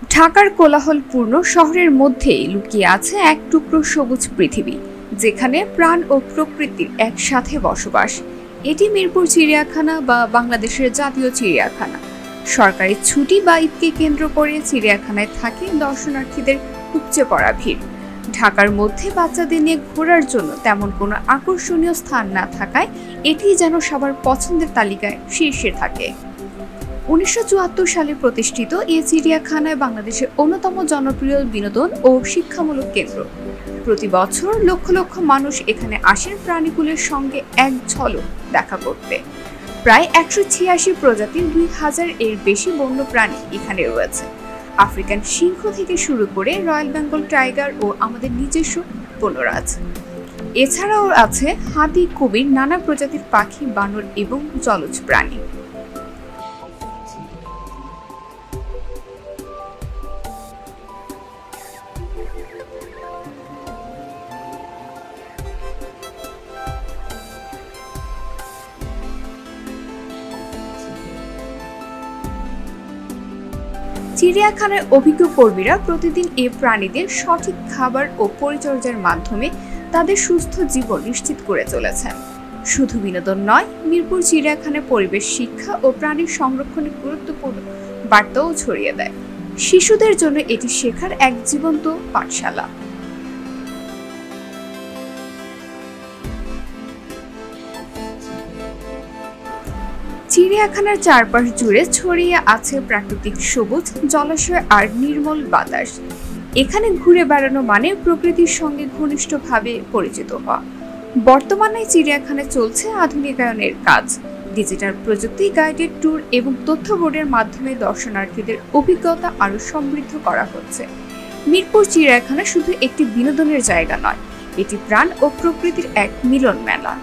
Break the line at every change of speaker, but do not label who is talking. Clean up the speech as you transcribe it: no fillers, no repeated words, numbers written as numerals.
ঢাকার কোলাহলপূর্ণ শহরের মধ্যেই লুকিয়ে আছে এক টুকরো সবুজ পৃথিবী, যেখানে প্রাণ ও প্রকৃতির একসাথে বসবাস। এটি মিরপুর চিড়িয়াখানা বা বাংলাদেশের জাতীয় চিড়িয়াখানা। সরকারি ছুটি বা ঈদকে কেন্দ্র করে চিড়িয়াখানায় থাকে দর্শনার্থীদের উপচে পড়া ভিড়। ঢাকার মধ্যে বাচ্চাদের নিয়ে ঘোরার জন্য তেমন কোনো আকর্ষণীয় স্থান না থাকায় এটি যেন সবার পছন্দের তালিকায় শীর্ষে থাকে। ১৯৭৪ সালে প্রতিষ্ঠিত এই চিড়িয়াখানায় বাংলাদেশের অন্যতম জনপ্রিয় বিনোদন ও শিক্ষামূলক কেন্দ্র। প্রতি বছর লক্ষ লক্ষ মানুষ এখানে আসেন প্রাণীকুলের সঙ্গে এক ঝলক দেখা করতে। প্রায় ১৮৬ প্রজাতির ২,০০০ এর বেশি বন্য প্রাণী এখানে রয়েছে। আফ্রিকান সিংহ থেকে শুরু করে রয়্যাল বেঙ্গল টাইগার ও আমাদের নিজস্ব বনরাজ। এছাড়াও আছে হাতি, কুমির, নানা প্রজাতির পাখি, বানর এবং জলজ প্রাণী। চিড়িয়াখানার অভিজ্ঞ কর্মীরা প্রতিদিন এই প্রাণীদের সঠিক খাবার ও পরিচর্যার মাধ্যমে তাদের সুস্থ জীবন নিশ্চিত করে চলেছেন। শুধু বিনোদন নয়, মিরপুর চিড়িয়াখানার পরিবেশ শিক্ষা ও প্রাণীর সংরক্ষণে গুরুত্বপূর্ণ বার্তাও ছড়িয়ে দেয়। শিশুদের জন্য এটি শেখার এক জীবন্ত পাঠশালা। চিড়িয়াখানার চারপাশ জুড়ে ছড়িয়ে আছে প্রাকৃতিক সবুজ, জলাশয় আর নির্মল বাতাস। এখানে ঘুরে বেড়ানো মানে প্রকৃতির সঙ্গে ঘনিষ্ঠভাবে পরিচিত হওয়া। বর্তমানে চিড়িয়াখানায় চলছে আধুনিকায়নের কাজ। ডিজিটাল প্রযুক্তি, গাইডেড ট্যুর এবং তথ্য বোর্ডের মাধ্যমে দর্শনার্থীদের অভিজ্ঞতা আরও সমৃদ্ধ করা হচ্ছে। মিরপুর চিড়িয়াখানা শুধু একটি বিনোদনের জায়গা নয়, এটি প্রাণ ও প্রকৃতির এক মিলন মেলা।